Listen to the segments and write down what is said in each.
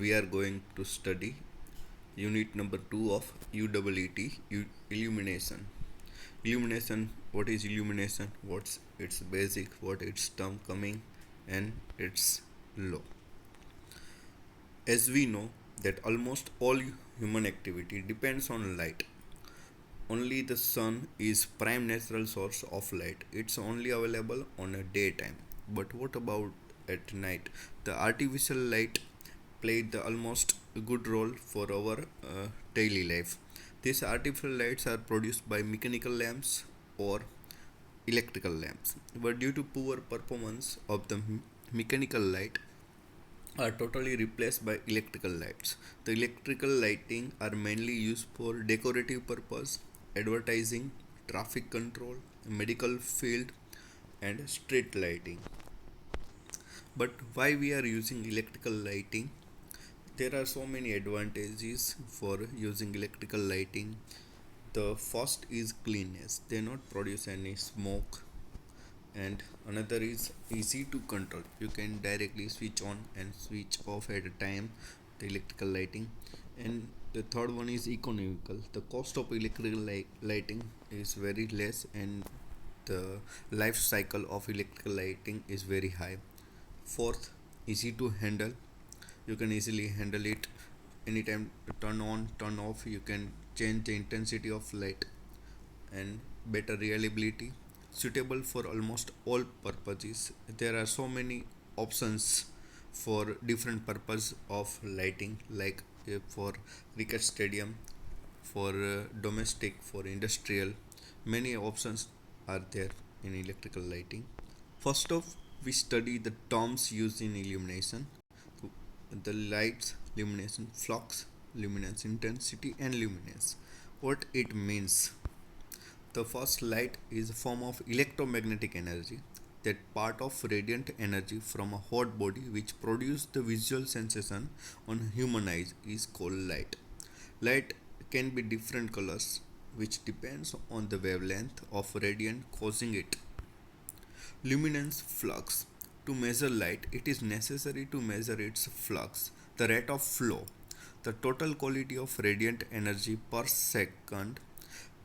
we are going to study unit number 2 of UEET illumination. Illumination, what is illumination? What's its basic, what its term coming and its law. As we know that almost all human activity depends on light. Only the sun is prime natural source of light. It's only available on a daytime. But what about at night? The artificial light played the almost good role for our daily life. These artificial lights are produced by mechanical lamps or electrical lamps. But due to poor performance of the mechanical light, are totally replaced by electrical lights. The electrical lighting are mainly used for decorative purpose, advertising, traffic control, medical field and street lighting. But why we are using electrical lighting? There are so many advantages for using electrical lighting. The first is cleanness. They not produce any smoke, and another is easy to control. You can directly switch on and switch off at a time the electrical lighting. And the third one is economical. The cost of electrical lighting is very less, and the life cycle of electrical lighting is very high. Fourth, easy to handle. You can easily handle it anytime. Turn on, turn off. You can change the intensity of light. And better reliability, suitable for almost all purposes. There are so many options for different purpose of lighting, like for cricket stadium, for domestic, for industrial. Many options are there in electrical lighting. First off, we study the terms used in illumination. The lights, illumination flux, luminance intensity and luminance. What it means: the first, light is a form of electromagnetic energy, that part of radiant energy from a hot body which produces the visual sensation on human eyes is called light. Light can be different colors which depends on the wavelength of radiant causing it. Luminance flux. To measure light, it is necessary to measure its flux, the rate of flow, the total quality of radiant energy per second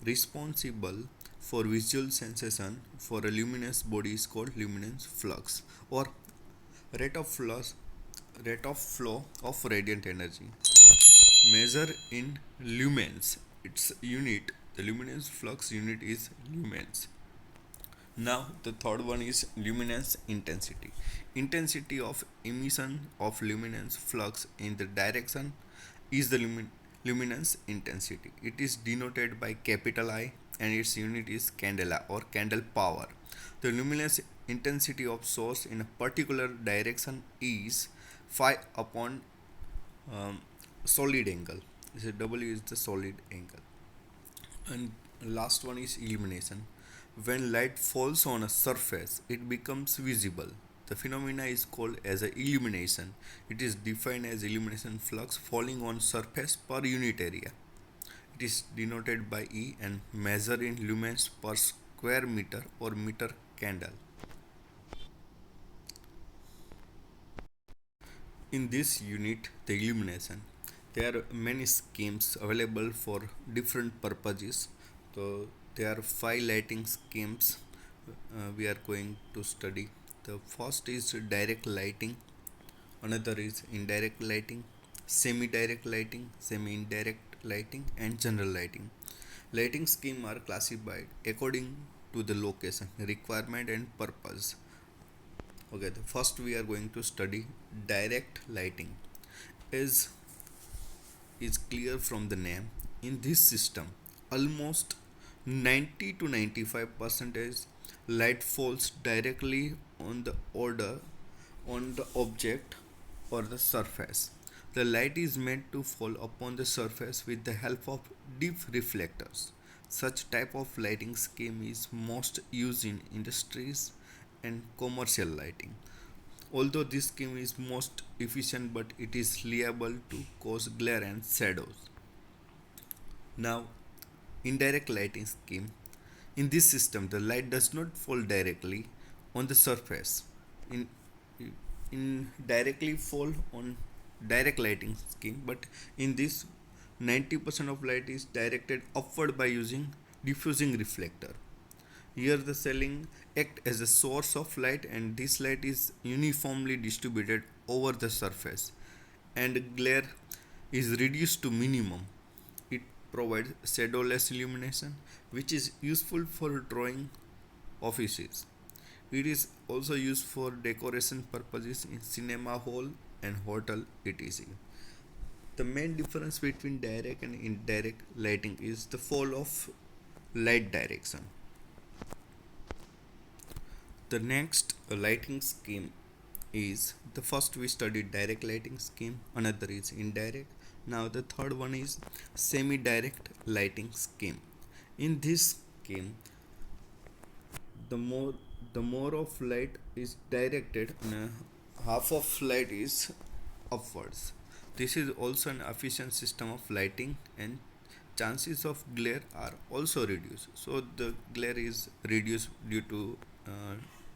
responsible for visual sensation for a luminous body is called luminance flux, or rate of flow of radiant energy. Measure in lumens. Its unit, the luminance flux unit is lumens. Now the third one is luminance intensity. Intensity of emission of luminance flux in the direction is the luminance intensity. It is denoted by capital I and its unit is candela or candle power. The luminance intensity of source in a particular direction is phi upon solid angle. So W is the solid angle. And last one is illumination. When light falls on a surface, it becomes visible. The phenomena is called as a illumination. It is defined as illumination flux falling on surface per unit area. It is denoted by E and measured in lumens per square meter or meter candle. In this unit, the illumination, there are many schemes available for different purposes. So there are 5 lighting schemes we are going to study. The first is direct lighting, another is indirect lighting, semi-direct lighting, semi-indirect lighting and general lighting. Lighting scheme are classified according to the location, requirement and purpose. Okay, the first we are going to study direct lighting. As is clear from the name, in this system almost 90 to 95 percentage light falls directly on the order on the object or the surface. The light is meant to fall upon the surface with the help of deep reflectors. Such type of lighting scheme is most used in industries and commercial lighting. Although this scheme is most efficient, but it is liable to cause glare and shadows. Now, indirect lighting scheme. In this system, the light does not fall directly on the surface. In, in directly fall on direct lighting scheme, but in this 90% of light is directed upward by using diffusing reflector. Here the ceiling act as a source of light, and this light is uniformly distributed over the surface, and glare is reduced to minimum. It provides shadowless illumination, which is useful for drawing offices. It is also used for decoration purposes in cinema hall and hotel etc. The main difference between direct and indirect lighting is the fall of light direction. The next lighting scheme is the first we studied direct lighting scheme, another is indirect. Now the third one is semi direct lighting scheme. In this scheme, the more the more of light is directed, half of light is upwards. This is also an efficient system of lighting, and chances of glare are also reduced. So the glare is reduced due to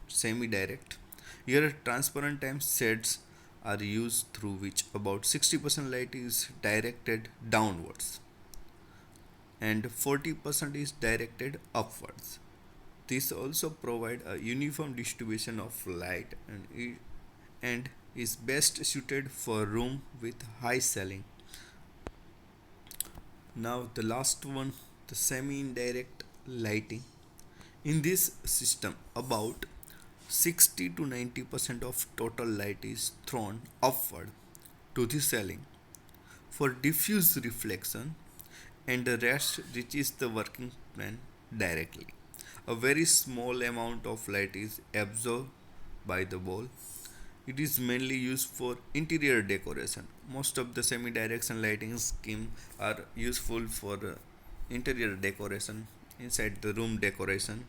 semi-direct. Here transparent time shades are used through which about 60% light is directed downwards and 40% is directed upwards. This also provide a uniform distribution of light, and is best suited for room with high ceiling. Now the last one, the semi-indirect lighting. In this system, about 60 to 90% of total light is thrown upward to the ceiling for diffuse reflection, and the rest reaches the working plane directly. A very small amount of light is absorbed by the ball. It is mainly used for interior decoration. Most of the semi-direction lighting scheme are useful for interior decoration, inside the room decoration.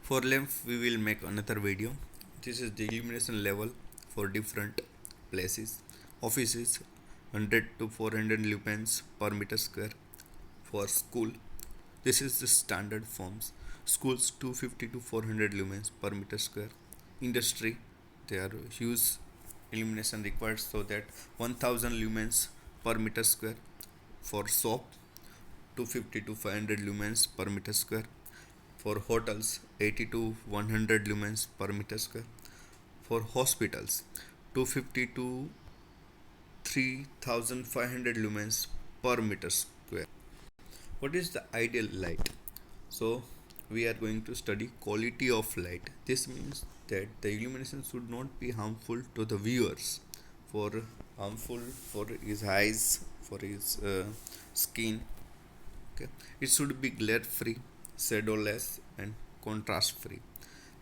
For length we will make another video. This is the illumination level for different places. Offices 100 to 400 lumens per meter square. For school, this is the standard forms. Schools 250 to 400 lumens per meter square. Industry, they are huge illumination required, so that 1000 lumens per meter square. For shop 250 to 500 lumens per meter square. For hotels 80 to 100 lumens per meter square. For hospitals 250 to 3500 lumens per meter square. What is the ideal light? So we are going to study quality of light. This means that the illumination should not be harmful to the viewers, for harmful for his eyes, for his skin. Okay, it should be glare free, shadowless, and contrast free.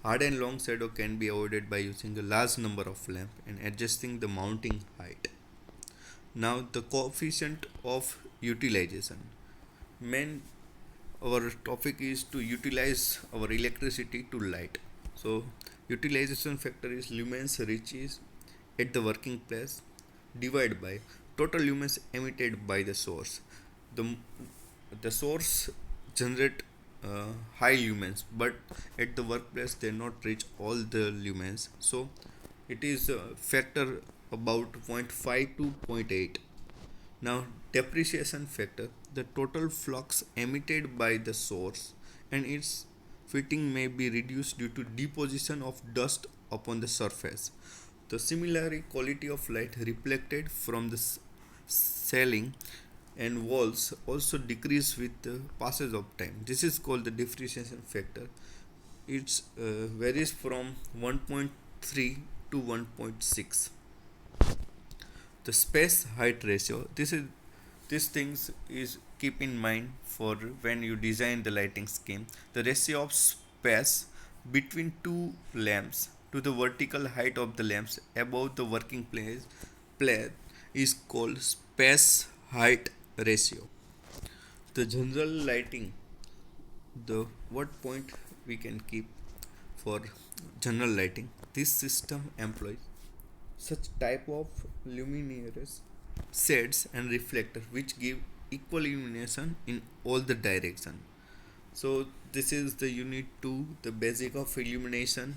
Hard and long shadow can be avoided by using a large number of lamps and adjusting the mounting height. Now the coefficient of utilization. Main our topic is to utilize our electricity to light. So utilization factor is lumens reaches at the working place divided by total lumens emitted by the source. The the source generate high lumens, but at the workplace they not reach all the lumens, so it is a factor about 0.5 to 0.8. Now depreciation factor, the total flux emitted by the source and its fitting may be reduced due to deposition of dust upon the surface. The similarly quality of light reflected from the ceiling and walls also decrease with the passage of time. This is called the depreciation factor. It varies from 1.3 to 1.6. The space height ratio. This things is keep in mind for when you design the lighting scheme. The ratio of space between two lamps to the vertical height of the lamps above the working plane is called space height ratio. The general lighting, the what point we can keep for general lighting. This system employs such type of luminaires, shades and reflector which give equal illumination in all the direction. So this is the unit 2, the basic of illumination.